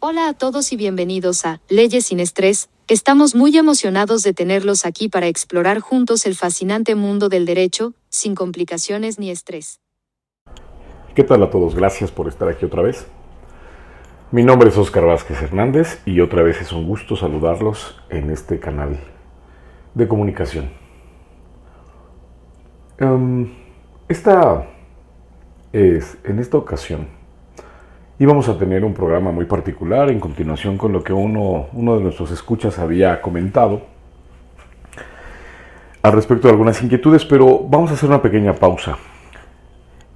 Hola a todos y bienvenidos a Leyes sin Estrés. Estamos muy emocionados de tenerlos aquí para explorar juntos el fascinante mundo del derecho, sin complicaciones ni estrés. ¿Qué tal a todos? Gracias por estar aquí otra vez. Mi nombre es Óscar Vázquez Hernández y otra vez es un gusto saludarlos en este canal de comunicación. En esta ocasión íbamos a tener un programa muy particular en continuación con lo que uno de nuestros escuchas había comentado al respecto de algunas inquietudes, pero vamos a hacer una pequeña pausa.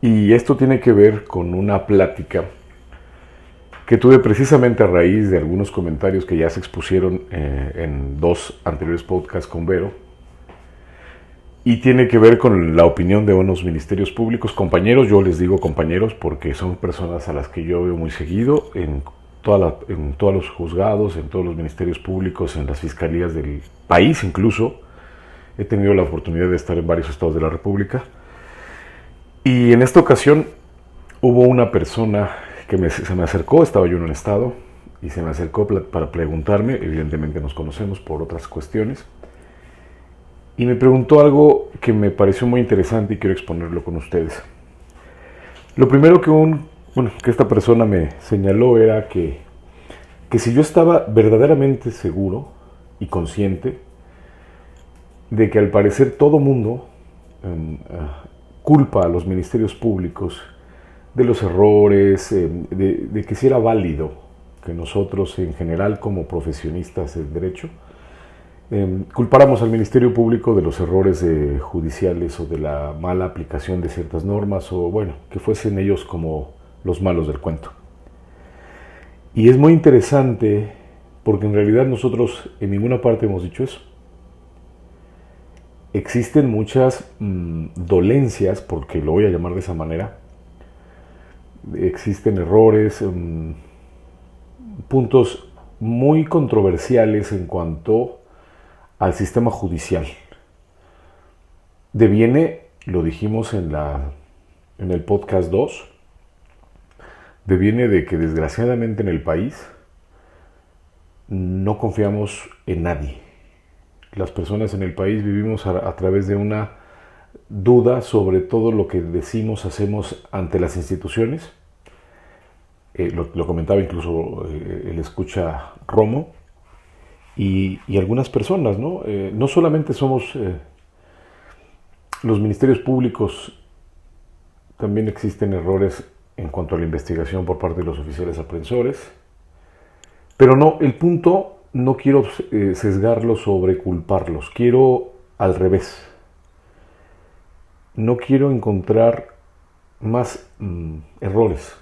Y esto tiene que ver con una plática que tuve precisamente a raíz de algunos comentarios que ya se expusieron en dos anteriores podcasts con Vero. Y tiene que ver con la opinión de unos ministerios públicos, compañeros, yo les digo compañeros porque son personas a las que yo veo muy seguido en todos los juzgados, en todos los ministerios públicos, en las fiscalías del país incluso. He tenido la oportunidad de estar en varios estados de la República. Y en esta ocasión hubo una persona que se me acercó, estaba yo en un estado, y se me acercó para preguntarme, evidentemente nos conocemos por otras cuestiones, y me preguntó algo que me pareció muy interesante y quiero exponerlo con ustedes. Lo primero que esta persona me señaló era que si yo estaba verdaderamente seguro y consciente de que al parecer todo mundo culpa a los ministerios públicos de los errores, de que si era válido que nosotros en general como profesionistas del derecho culpáramos al Ministerio Público de los errores judiciales o de la mala aplicación de ciertas normas o bueno, que fuesen ellos como los malos del cuento. Y es muy interesante porque en realidad nosotros en ninguna parte hemos dicho eso. Existen muchas dolencias, porque lo voy a llamar de esa manera. Existen errores, puntos muy controversiales en cuanto al sistema judicial. Deviene, lo dijimos en el podcast 2, deviene de que desgraciadamente en el país no confiamos en nadie. Las personas en el país vivimos a través de una duda sobre todo lo que decimos, hacemos ante las instituciones. Lo comentaba incluso el escucha Romo. Y algunas personas, ¿no? No solamente somos los ministerios públicos, también existen errores en cuanto a la investigación por parte de los oficiales aprensores. Pero no, el punto no quiero sesgarlos sobre culparlos, quiero al revés. No quiero encontrar más errores,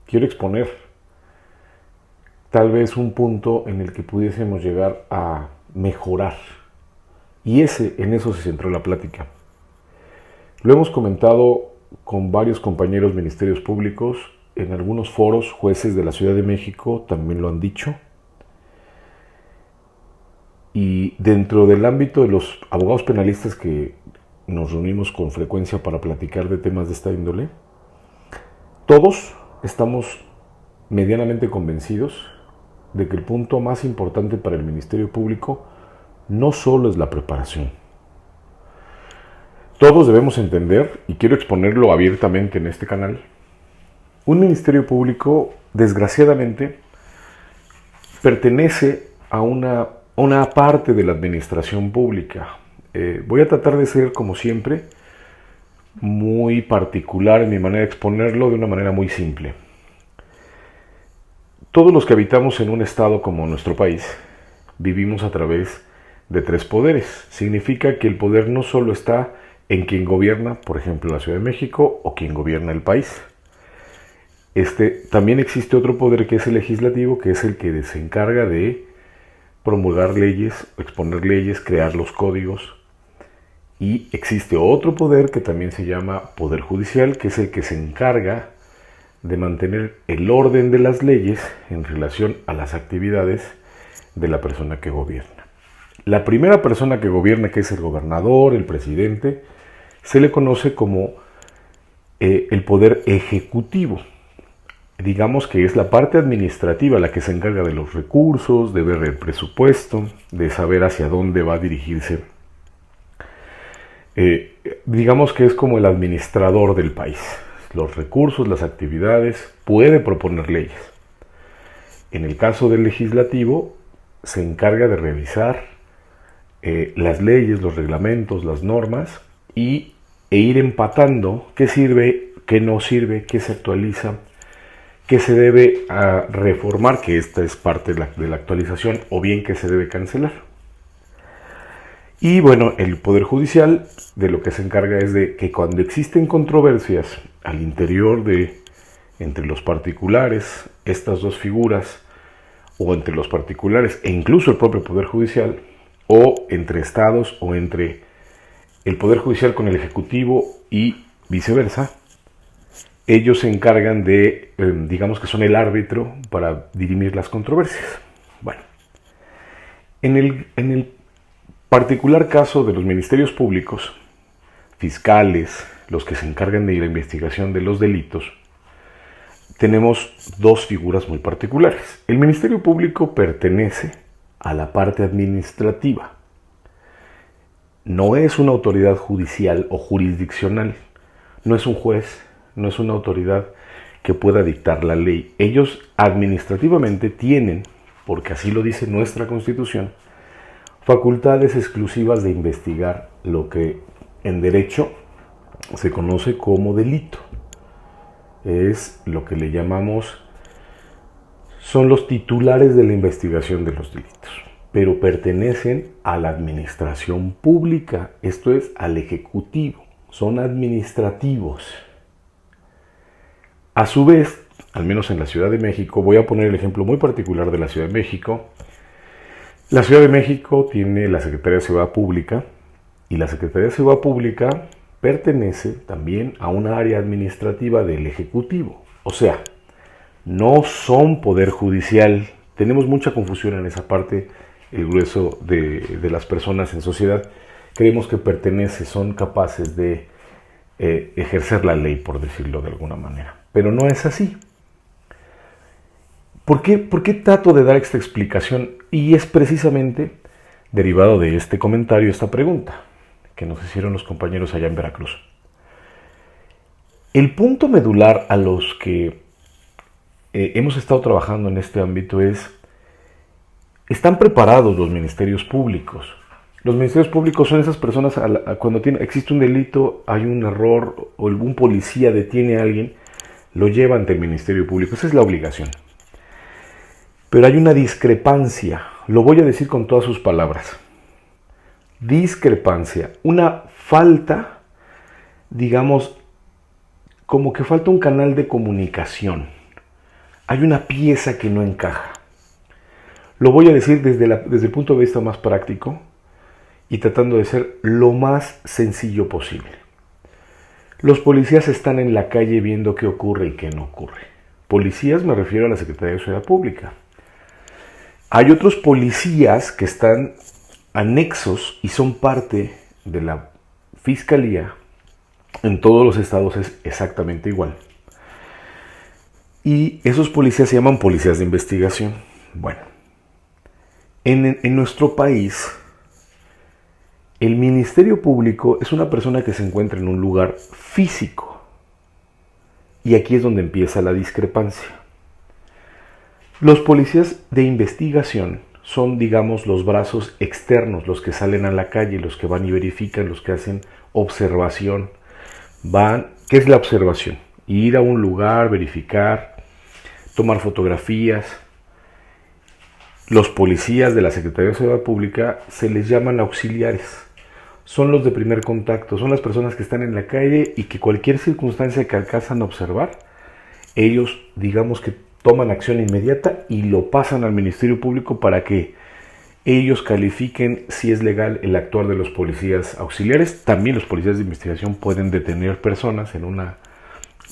quiero exponer tal vez un punto en el que pudiésemos llegar a mejorar. Y en eso se centró la plática. Lo hemos comentado con varios compañeros ministerios públicos, en algunos foros, jueces de la Ciudad de México también lo han dicho. Y dentro del ámbito de los abogados penalistas que nos reunimos con frecuencia para platicar de temas de esta índole, todos estamos medianamente convencidos de que el punto más importante para el Ministerio Público no solo es la preparación. Todos debemos entender, y quiero exponerlo abiertamente en este canal, un Ministerio Público, desgraciadamente, pertenece a una parte de la administración pública. Voy a tratar de ser, como siempre, muy particular en mi manera de exponerlo de una manera muy simple. Todos los que habitamos en un estado como nuestro país vivimos a través de tres poderes. Significa que el poder no solo está en quien gobierna, por ejemplo, la Ciudad de México o quien gobierna el país. También existe otro poder que es el legislativo, que es el que se encarga de promulgar leyes, exponer leyes, crear los códigos. Y existe otro poder que también se llama poder judicial, que es el que se encarga de mantener el orden de las leyes en relación a las actividades de la persona que gobierna. La primera persona que gobierna, que es el gobernador, el presidente, se le conoce como el poder ejecutivo. digamos que es la parte administrativa la que se encarga de los recursos, de ver el presupuesto, de saber hacia dónde va a dirigirse. Digamos que es como el administrador del país. Los recursos, las actividades, puede proponer leyes. En el caso del legislativo, se encarga de revisar las leyes, los reglamentos, las normas e ir empatando qué sirve, qué no sirve, qué se actualiza, qué se debe reformar, que esta es parte de la actualización, o bien qué se debe cancelar. Y bueno, el Poder Judicial de lo que se encarga es de que cuando existen controversias al interior entre los particulares, estas dos figuras, o entre los particulares e incluso el propio Poder Judicial, o entre estados, o entre el Poder Judicial con el Ejecutivo y viceversa, ellos se encargan de, digamos que son el árbitro para dirimir las controversias. Bueno, en el particular caso de los ministerios públicos, fiscales, los que se encargan de la investigación de los delitos, tenemos dos figuras muy particulares. El Ministerio Público pertenece a la parte administrativa. No es una autoridad judicial o jurisdiccional, no es un juez, no es una autoridad que pueda dictar la ley. Ellos administrativamente tienen, porque así lo dice nuestra Constitución, facultades exclusivas de investigar lo que en derecho se conoce como delito. Es lo que le llamamos, son los titulares de la investigación de los delitos, pero pertenecen a la administración pública, esto es, al Ejecutivo, son administrativos. A su vez, al menos en la Ciudad de México, voy a poner el ejemplo muy particular de la Ciudad de México. La Ciudad de México tiene la Secretaría de Seguridad Pública y la Secretaría de Seguridad Pública pertenece también a una área administrativa del Ejecutivo. O sea, no son poder judicial. Tenemos mucha confusión en esa parte. El grueso de las personas en sociedad creemos que pertenece, son capaces de ejercer la ley, por decirlo de alguna manera. Pero no es así. ¿Por qué trato de dar esta explicación? Y es precisamente derivado de este comentario, esta pregunta que nos hicieron los compañeros allá en Veracruz. El punto medular a los que hemos estado trabajando en este ámbito es, ¿están preparados los ministerios públicos? Los ministerios públicos son esas personas, cuando existe un delito, hay un error, o algún policía detiene a alguien, lo lleva ante el Ministerio Público. Esa es la obligación. Pero hay una discrepancia, lo voy a decir con todas sus palabras. Discrepancia, una falta, digamos, como que falta un canal de comunicación. Hay una pieza que no encaja. Lo voy a decir desde el punto de vista más práctico y tratando de ser lo más sencillo posible. Los policías están en la calle viendo qué ocurre y qué no ocurre. Policías me refiero a la Secretaría de Seguridad Pública. Hay otros policías que están anexos y son parte de la Fiscalía. En todos los estados es exactamente igual. Y esos policías se llaman policías de investigación. Bueno, en nuestro país, el Ministerio Público es una persona que se encuentra en un lugar físico. Y aquí es donde empieza la discrepancia. Los policías de investigación son, digamos, los brazos externos, los que salen a la calle, los que van y verifican, los que hacen observación. ¿Qué es la observación? Ir a un lugar, verificar, tomar fotografías. Los policías de la Secretaría de Seguridad Pública se les llaman auxiliares. Son los de primer contacto, son las personas que están en la calle y que cualquier circunstancia que alcanzan a observar, ellos, digamos que toman acción inmediata y lo pasan al Ministerio Público para que ellos califiquen si es legal el actuar de los policías auxiliares. También los policías de investigación pueden detener personas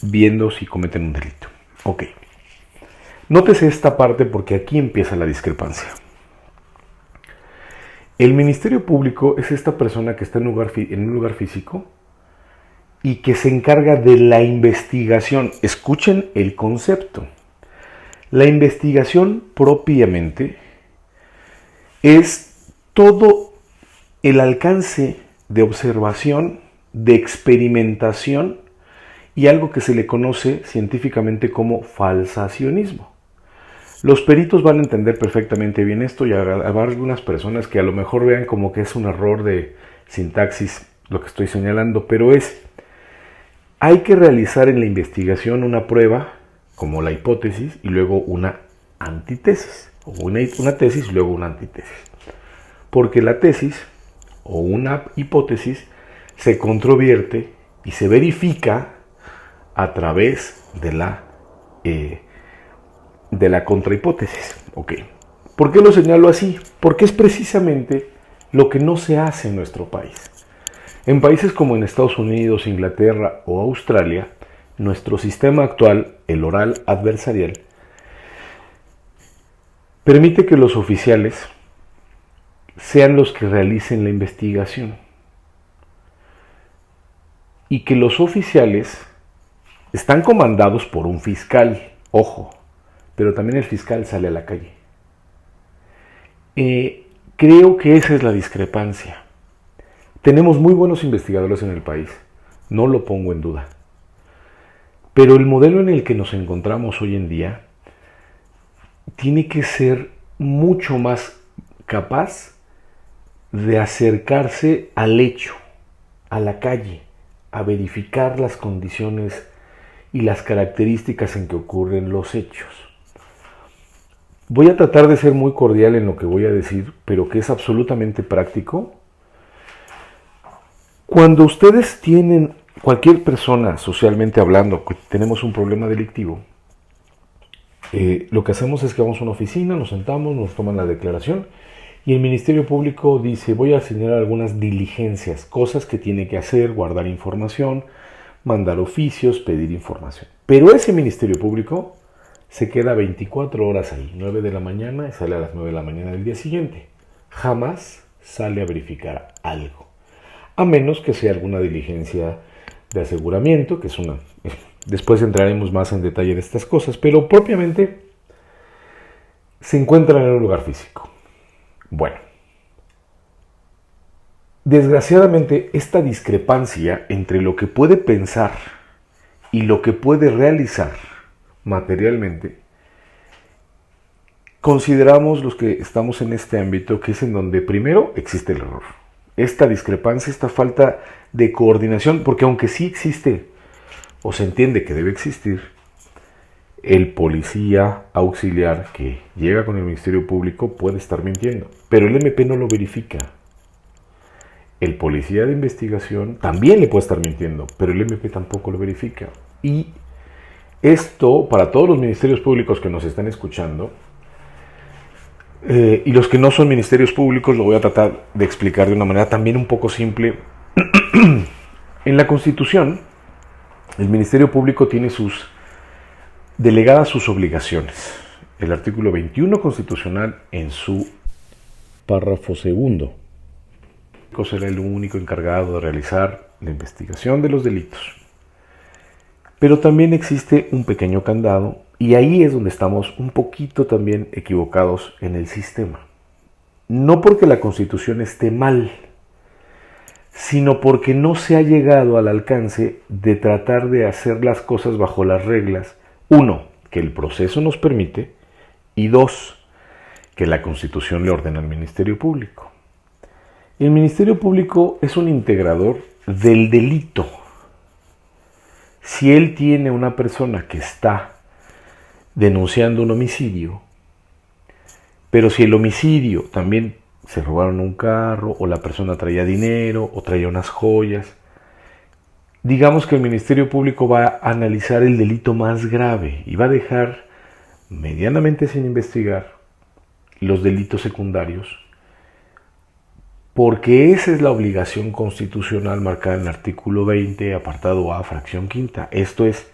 viendo si cometen un delito. Ok. Nótese esta parte porque aquí empieza la discrepancia. El Ministerio Público es esta persona que está en un lugar físico y que se encarga de la investigación. Escuchen el concepto. La investigación propiamente es todo el alcance de observación, de experimentación y algo que se le conoce científicamente como falsacionismo. Los peritos van a entender perfectamente bien esto y habrá algunas personas que a lo mejor vean como que es un error de sintaxis lo que estoy señalando, pero hay que realizar en la investigación una prueba como la hipótesis y luego una antítesis, o una tesis y luego una antítesis. Porque la tesis o una hipótesis se controvierte y se verifica a través de la contrahipótesis. Okay. ¿Por qué lo señalo así? Porque es precisamente lo que no se hace en nuestro país. En países como en Estados Unidos, Inglaterra o Australia, nuestro sistema actual, el oral adversarial, permite que los oficiales sean los que realicen la investigación y que los oficiales están comandados por un fiscal, ojo, pero también el fiscal sale a la calle. Creo que esa es la discrepancia. Tenemos muy buenos investigadores en el país, no lo pongo en duda. Pero el modelo en el que nos encontramos hoy en día tiene que ser mucho más capaz de acercarse al hecho, a la calle, a verificar las condiciones y las características en que ocurren los hechos. Voy a tratar de ser muy cordial en lo que voy a decir, pero que es absolutamente práctico. Cuando ustedes tienen, cualquier persona socialmente hablando, que tenemos un problema delictivo, lo que hacemos es que vamos a una oficina, nos sentamos, nos toman la declaración y el Ministerio Público dice: voy a señalar algunas diligencias, cosas que tiene que hacer, guardar información, mandar oficios, pedir información. Pero ese Ministerio Público se queda 24 horas ahí, 9 de la mañana y sale a las 9 de la mañana del día siguiente. Jamás sale a verificar algo, a menos que sea alguna diligencia de aseguramiento, que es una... Después entraremos más en detalle de estas cosas, pero propiamente se encuentran en un lugar físico. Bueno, desgraciadamente esta discrepancia entre lo que puede pensar y lo que puede realizar materialmente, consideramos los que estamos en este ámbito que es en donde primero existe el error. Esta discrepancia, esta falta de coordinación, porque aunque sí existe o se entiende que debe existir, el policía auxiliar que llega con el Ministerio Público puede estar mintiendo, pero el MP no lo verifica. El policía de investigación también le puede estar mintiendo, pero el MP tampoco lo verifica. Y esto, para todos los ministerios públicos que nos están escuchando, y los que no son ministerios públicos, lo voy a tratar de explicar de una manera también un poco simple. En la Constitución, el Ministerio Público tiene delegadas sus obligaciones. El artículo 21 constitucional, en su párrafo segundo, será el único encargado de realizar la investigación de los delitos. Pero también existe un pequeño candado, y ahí es donde estamos un poquito también equivocados en el sistema. No porque la Constitución esté mal, sino porque no se ha llegado al alcance de tratar de hacer las cosas bajo las reglas, uno, que el proceso nos permite, y dos, que la Constitución le ordena al Ministerio Público. El Ministerio Público es un integrador del delito. Si él tiene una persona que está denunciando un homicidio, pero si el homicidio también se robaron un carro, o la persona traía dinero, o traía unas joyas, digamos que el Ministerio Público va a analizar el delito más grave y va a dejar medianamente sin investigar los delitos secundarios, porque esa es la obligación constitucional marcada en el artículo 20, apartado A, fracción quinta. Esto es,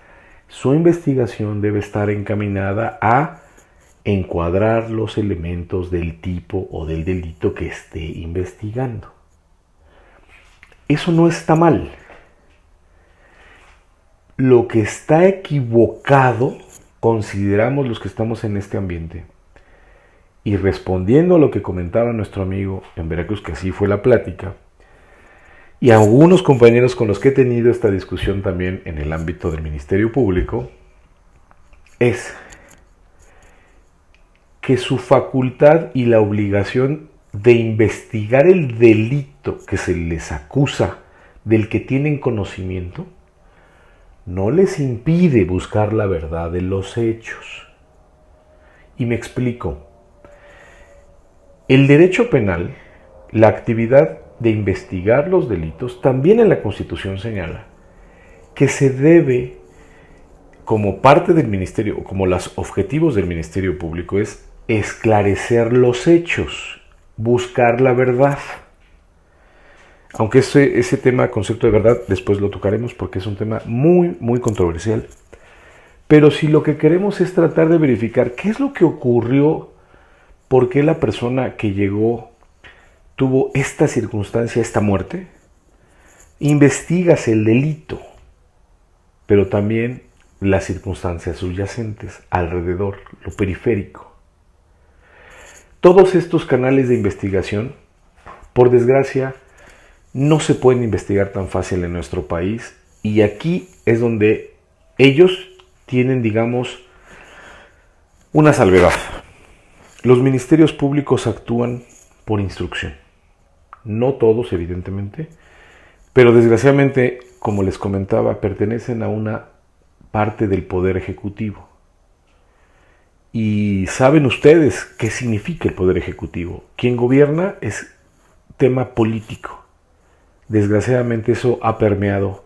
su investigación debe estar encaminada a encuadrar los elementos del tipo o del delito que esté investigando. Eso no está mal. Lo que está equivocado consideramos los que estamos en este ambiente, y respondiendo a lo que comentaba nuestro amigo en Veracruz, que así fue la plática, y a algunos compañeros con los que he tenido esta discusión también en el ámbito del Ministerio Público, es que su facultad y la obligación de investigar el delito que se les acusa, del que tienen conocimiento, no les impide buscar la verdad de los hechos. Y me explico. El derecho penal, la actividad de investigar los delitos, también en la Constitución señala que se debe, como parte del Ministerio, como los objetivos del Ministerio Público, es esclarecer los hechos, buscar la verdad. Aunque ese tema, concepto de verdad, después lo tocaremos porque es un tema muy, muy controversial. Pero si lo que queremos es tratar de verificar qué es lo que ocurrió, por qué la persona que llegó tuvo esta circunstancia, esta muerte, investigas el delito, pero también las circunstancias subyacentes, alrededor, lo periférico. Todos estos canales de investigación, por desgracia, no se pueden investigar tan fácil en nuestro país, y aquí es donde ellos tienen, digamos, una salvedad. Los ministerios públicos actúan por instrucción. No todos, evidentemente, pero desgraciadamente, como les comentaba, pertenecen a una parte del Poder Ejecutivo. Y saben ustedes qué significa el Poder Ejecutivo. Quien gobierna es tema político. Desgraciadamente eso ha permeado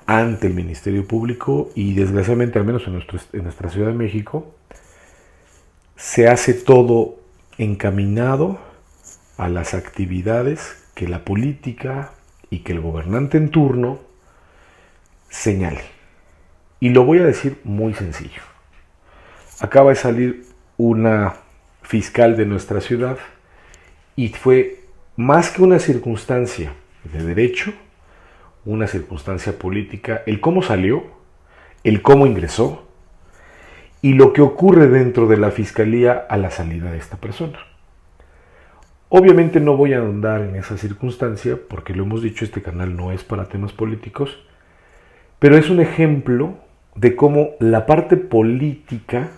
ante el Ministerio Público y desgraciadamente, al menos en nuestra Ciudad de México, se hace todo encaminado a las actividades que la política y que el gobernante en turno señale. Y lo voy a decir muy sencillo. Acaba de salir una fiscal de nuestra ciudad y fue más que una circunstancia de derecho, una circunstancia política, el cómo salió, el cómo ingresó y lo que ocurre dentro de la fiscalía a la salida de esta persona. Obviamente no voy a ahondar en esa circunstancia porque lo hemos dicho, este canal no es para temas políticos, pero es un ejemplo de cómo la parte política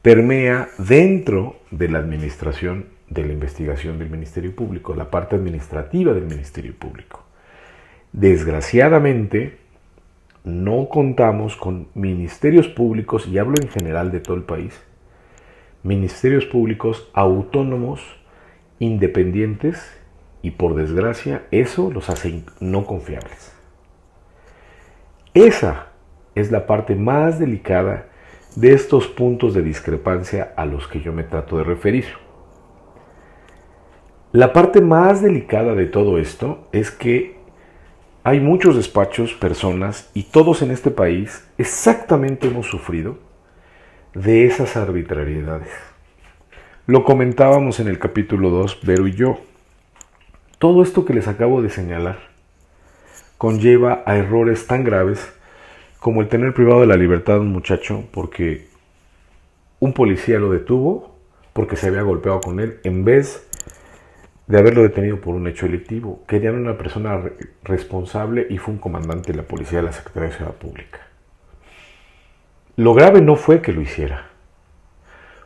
permea dentro de la administración de la investigación del Ministerio Público, la parte administrativa del Ministerio Público. Desgraciadamente, no contamos con ministerios públicos, y hablo en general de todo el país, ministerios públicos autónomos, independientes, y por desgracia eso los hace no confiables. Esa es la parte más delicada de estos puntos de discrepancia a los que yo me trato de referir. La parte más delicada de todo esto es que hay muchos despachos, personas, y todos en este país exactamente hemos sufrido de esas arbitrariedades. Lo comentábamos en el capítulo 2, Vero y yo. Todo esto que les acabo de señalar conlleva a errores tan graves como el tener privado de la libertad a un muchacho porque un policía lo detuvo porque se había golpeado con él en vez de haberlo detenido por un hecho delictivo. Querían una persona responsable y fue un comandante de la policía de la Secretaría de Seguridad Pública. Lo grave no fue que lo hiciera.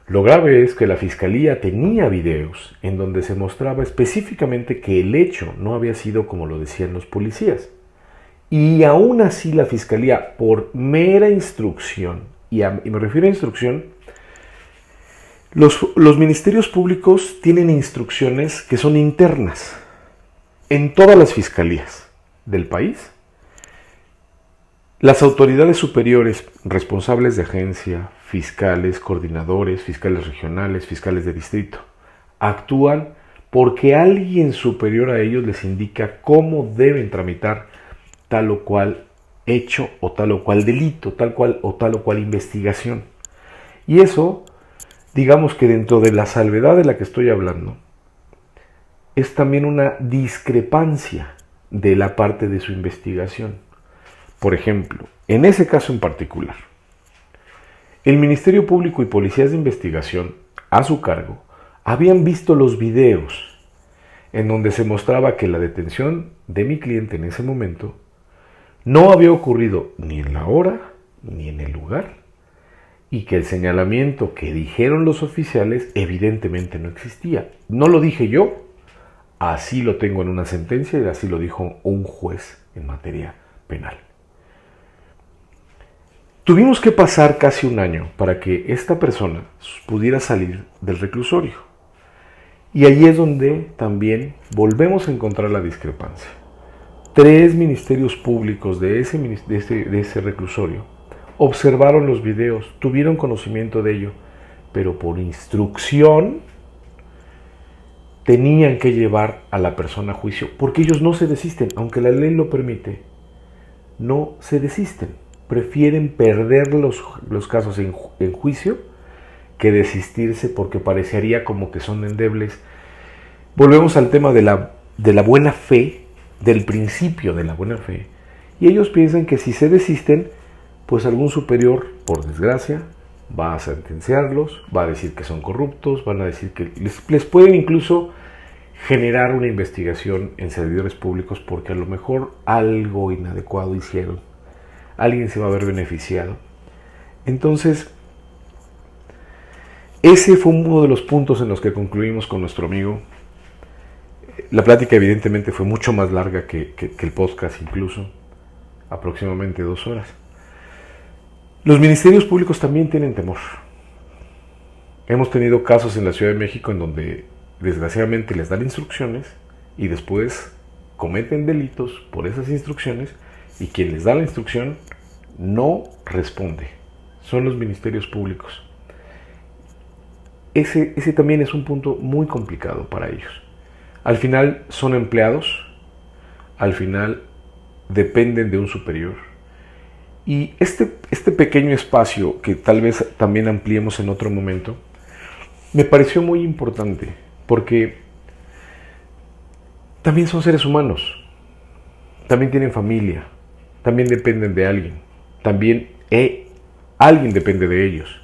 Lo grave es que la fiscalía tenía videos en donde se mostraba específicamente que el hecho no había sido como lo decían los policías. Y aún así la fiscalía, por mera instrucción, y me refiero a instrucción, los ministerios públicos tienen instrucciones que son internas en todas las fiscalías del país. Las autoridades superiores responsables de agencia, fiscales, coordinadores, fiscales regionales, fiscales de distrito, actúan porque alguien superior a ellos les indica cómo deben tramitar tal o cual hecho o tal o cual delito, tal o cual investigación. Y eso, digamos que dentro de la salvedad de la que estoy hablando, es también una discrepancia de la parte de su investigación. Por ejemplo, en ese caso en particular, El Ministerio Público y policías de investigación, a su cargo, habían visto los videos en donde se mostraba que la detención de mi cliente en ese momento no había ocurrido ni en la hora ni en el lugar, y que el señalamiento que dijeron los oficiales evidentemente no existía. No lo dije yo, así lo tengo en una sentencia y así lo dijo un juez en materia penal. Tuvimos que pasar casi un año para que esta persona pudiera salir del reclusorio. Y ahí es donde también volvemos a encontrar la discrepancia. 3 ministerios públicos de ese reclusorio observaron los videos, tuvieron conocimiento de ello, pero por instrucción tenían que llevar a la persona a juicio, porque ellos no se desisten, aunque la ley lo permite, no se desisten. Prefieren perder los casos en juicio que desistirse, porque parecería como que son endebles. Volvemos al tema de la buena fe, del principio de la buena fe, y ellos piensan que si se desisten, pues algún superior, por desgracia, va a sentenciarlos, va a decir que son corruptos, van a decir que les pueden incluso generar una investigación en servidores públicos porque a lo mejor algo inadecuado hicieron, alguien se va a ver beneficiado. Entonces, ese fue uno de los puntos en los que concluimos con nuestro amigo. La plática evidentemente fue mucho más larga que el podcast incluso, aproximadamente 2 horas. Los ministerios públicos también tienen temor. Hemos tenido casos en la Ciudad de México en donde desgraciadamente les dan instrucciones y después cometen delitos por esas instrucciones, y quien les da la instrucción no responde. Son los ministerios públicos. Ese también es un punto muy complicado para ellos. Al final son empleados, al final dependen de un superior. Y este pequeño espacio, que tal vez también ampliemos en otro momento, me pareció muy importante, porque también son seres humanos, también tienen familia, también dependen de alguien, también alguien depende de ellos,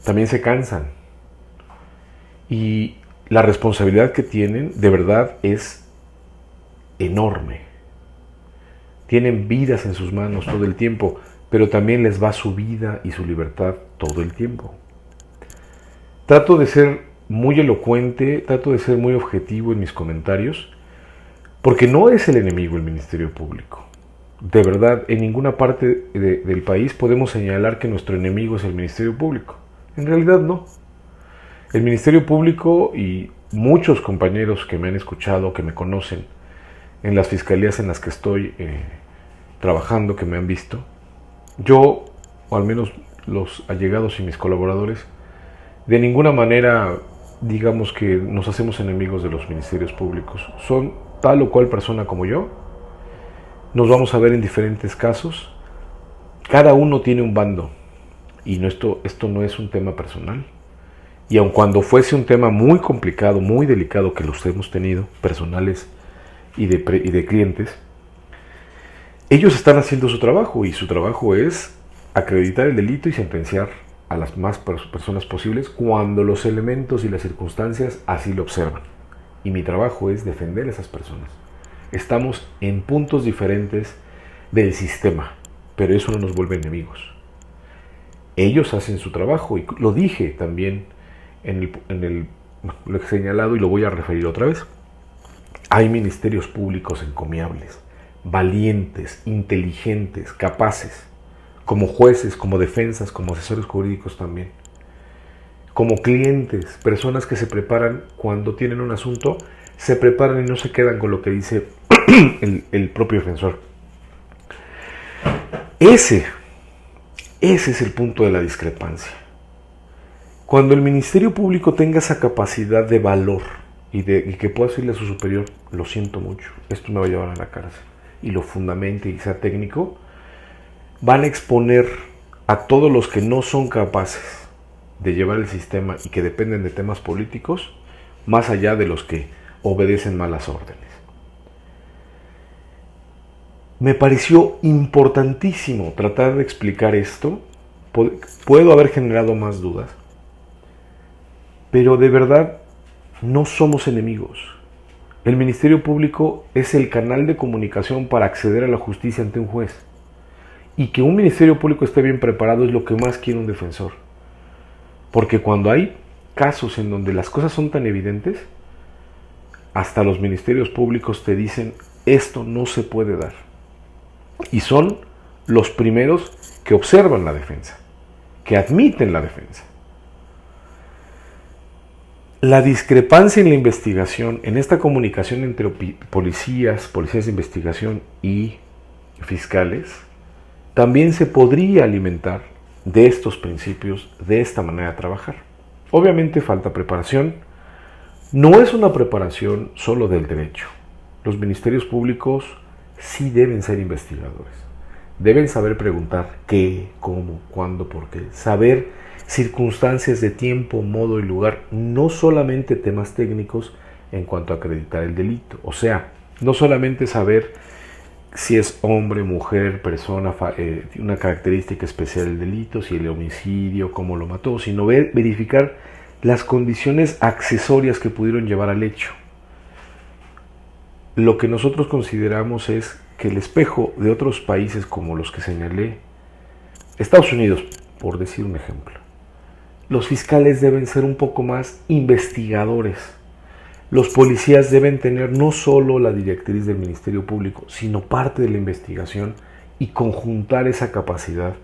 también se cansan. Y la responsabilidad que tienen de verdad es enorme. Tienen vidas en sus manos todo el tiempo, pero también les va su vida y su libertad todo el tiempo. Trato de ser muy elocuente, trato de ser muy objetivo en mis comentarios, porque no es el enemigo el Ministerio Público. De verdad, en ninguna parte del país podemos señalar que nuestro enemigo es el Ministerio Público. En realidad no. El Ministerio Público y muchos compañeros que me han escuchado, que me conocen, en las fiscalías en las que estoy trabajando, que me han visto, yo, o al menos los allegados y mis colaboradores, de ninguna manera digamos que nos hacemos enemigos de los ministerios públicos. Son tal o cual persona como yo, nos vamos a ver en diferentes casos, cada uno tiene un bando, y esto no es un tema personal. Y aun cuando fuese un tema muy complicado, muy delicado, que los hemos tenido, personales y de clientes, ellos están haciendo su trabajo, y su trabajo es acreditar el delito y sentenciar a las más personas posibles cuando los elementos y las circunstancias así lo observan. Y mi trabajo es defender a esas personas. Estamos en puntos diferentes del sistema, pero eso no nos vuelve enemigos. Ellos hacen su trabajo, y lo dije también lo he señalado y lo voy a referir otra vez. Hay ministerios públicos encomiables, valientes, inteligentes, capaces, como jueces, como defensas, como asesores jurídicos también, como clientes, personas que se preparan cuando tienen un asunto, se preparan y no se quedan con lo que dice el propio defensor. Ese es el punto de la discrepancia. Cuando el Ministerio Público tenga esa capacidad de valor y que pueda decirle a su superior, lo siento mucho, esto me va a llevar a la cárcel, y lo fundamente y sea técnico, van a exponer a todos los que no son capaces de llevar el sistema y que dependen de temas políticos, más allá de los que obedecen malas órdenes. Me pareció importantísimo tratar de explicar esto, puedo haber generado más dudas, pero de verdad no somos enemigos. El Ministerio Público es el canal de comunicación para acceder a la justicia ante un juez. Y que un Ministerio Público esté bien preparado es lo que más quiere un defensor. Porque cuando hay casos en donde las cosas son tan evidentes, hasta los ministerios públicos te dicen, esto no se puede dar. Y son los primeros que observan la defensa, que admiten la defensa. La discrepancia en la investigación, en esta comunicación entre policías de investigación y fiscales, también se podría alimentar de estos principios, de esta manera de trabajar. Obviamente falta preparación. No es una preparación solo del derecho. Los ministerios públicos sí deben ser investigadores. Deben saber preguntar qué, cómo, cuándo, por qué. Saber circunstancias de tiempo, modo y lugar, no solamente temas técnicos en cuanto a acreditar el delito. O sea, no solamente saber si es hombre, mujer, persona, una característica especial del delito, si el homicidio, cómo lo mató, sino verificar las condiciones accesorias que pudieron llevar al hecho. Lo que nosotros consideramos es que el espejo de otros países como los que señalé, Estados Unidos, por decir un ejemplo, los fiscales deben ser un poco más investigadores. Los policías deben tener no solo la directriz del Ministerio Público, sino parte de la investigación y conjuntar esa capacidad,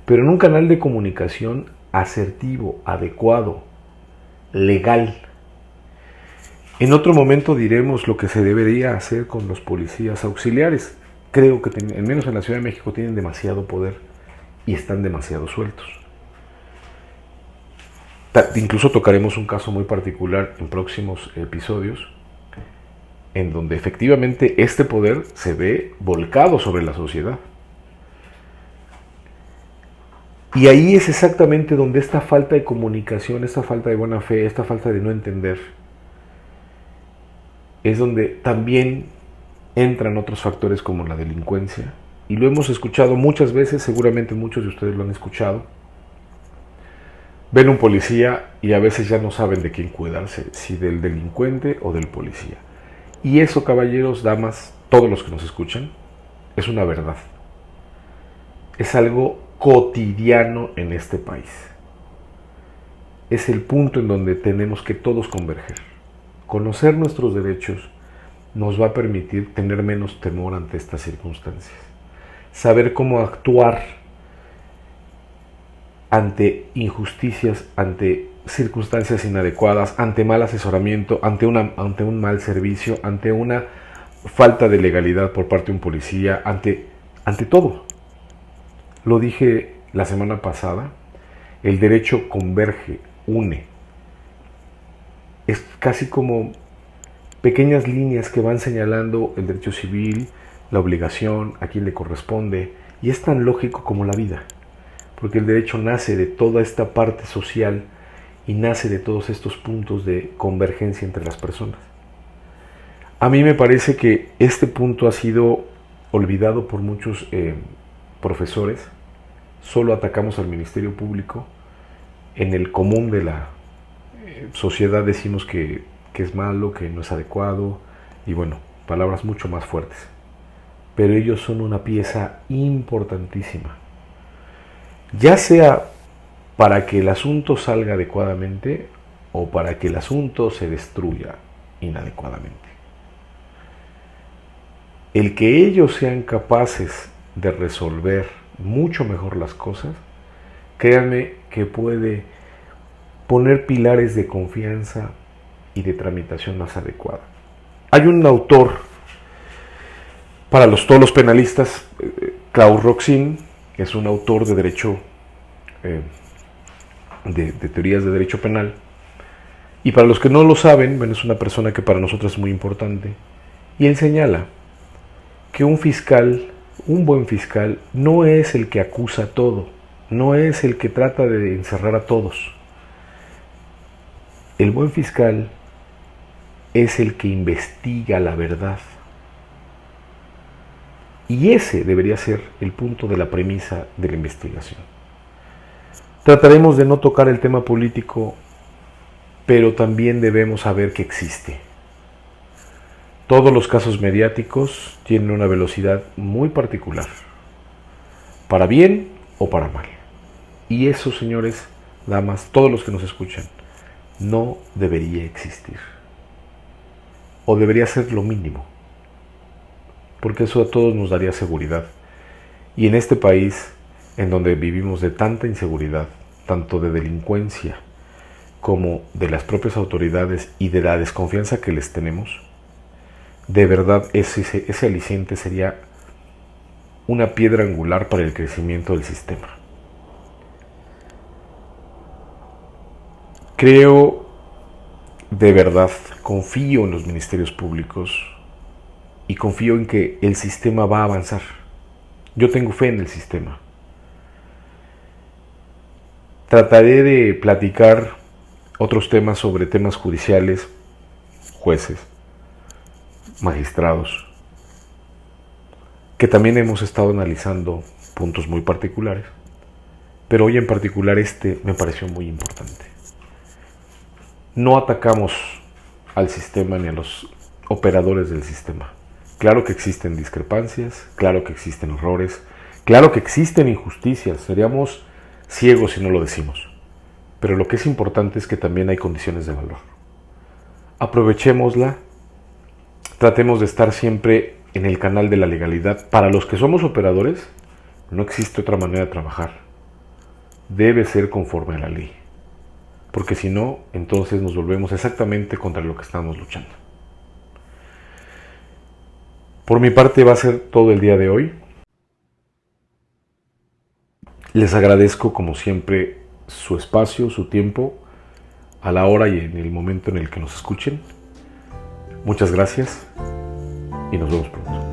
pero en un canal de comunicación asertivo, adecuado, legal. En otro momento diremos lo que se debería hacer con los policías auxiliares. Creo que, al menos en la Ciudad de México, tienen demasiado poder y están demasiado sueltos. Incluso tocaremos un caso muy particular en próximos episodios, en donde efectivamente este poder se ve volcado sobre la sociedad. Y ahí es exactamente donde esta falta de comunicación, esta falta de buena fe, esta falta de no entender, es donde también entran otros factores como la delincuencia. Y lo hemos escuchado muchas veces, seguramente muchos de ustedes lo han escuchado. Ven un policía y a veces ya no saben de quién cuidarse, si del delincuente o del policía. Y eso, caballeros, damas, todos los que nos escuchan, es una verdad. Es algo cotidiano en este país. Es el punto en donde tenemos que todos converger. Conocer nuestros derechos nos va a permitir tener menos temor ante estas circunstancias. Saber cómo actuar ante injusticias, ante circunstancias inadecuadas, ante mal asesoramiento, ante un mal servicio, ante una falta de legalidad por parte de un policía, ante todo. Lo dije la semana pasada, el derecho converge, une. Es casi como pequeñas líneas que van señalando el derecho civil, la obligación, a quién le corresponde, y es tan lógico como la vida. Porque el derecho nace de toda esta parte social y nace de todos estos puntos de convergencia entre las personas. A mí me parece que este punto ha sido olvidado por muchos profesores. Solo atacamos al Ministerio Público. En el común de la sociedad decimos que es malo, que no es adecuado, y bueno, palabras mucho más fuertes. Pero ellos son una pieza importantísima. Ya sea para que el asunto salga adecuadamente o para que el asunto se destruya inadecuadamente. El que ellos sean capaces de resolver mucho mejor las cosas, créanme que puede poner pilares de confianza y de tramitación más adecuada. Hay un autor para todos los penalistas, Klaus Roxin, que es un autor de derecho, de teorías de derecho penal. Y para los que no lo saben, bueno, es una persona que para nosotros es muy importante. Y él señala que un fiscal, un buen fiscal, no es el que acusa todo, no es el que trata de encerrar a todos. El buen fiscal es el que investiga la verdad. Y ese debería ser el punto de la premisa de la investigación. Trataremos de no tocar el tema político, pero también debemos saber que existe. Todos los casos mediáticos tienen una velocidad muy particular, para bien o para mal. Y eso, señores, damas, todos los que nos escuchan, no debería existir. O debería ser lo mínimo, porque eso a todos nos daría seguridad. Y en este país, en donde vivimos de tanta inseguridad, tanto de delincuencia como de las propias autoridades y de la desconfianza que les tenemos, de verdad ese aliciente sería una piedra angular para el crecimiento del sistema. Creo, de verdad, confío en los ministerios públicos y confío en que el sistema va a avanzar. Yo tengo fe en el sistema. Trataré de platicar otros temas sobre temas judiciales, jueces, magistrados, que también hemos estado analizando puntos muy particulares, pero hoy en particular este me pareció muy importante. No atacamos al sistema ni a los operadores del sistema. Claro que existen discrepancias, claro que existen errores, claro que existen injusticias, seríamos ciegos si no lo decimos. Pero lo que es importante es que también hay condiciones de valor. Aprovechémosla, tratemos de estar siempre en el canal de la legalidad. Para los que somos operadores, no existe otra manera de trabajar. Debe ser conforme a la ley. Porque si no, entonces nos volvemos exactamente contra lo que estamos luchando. Por mi parte va a ser todo el día de hoy. Les agradezco como siempre su espacio, su tiempo, a la hora y en el momento en el que nos escuchen. Muchas gracias y nos vemos pronto.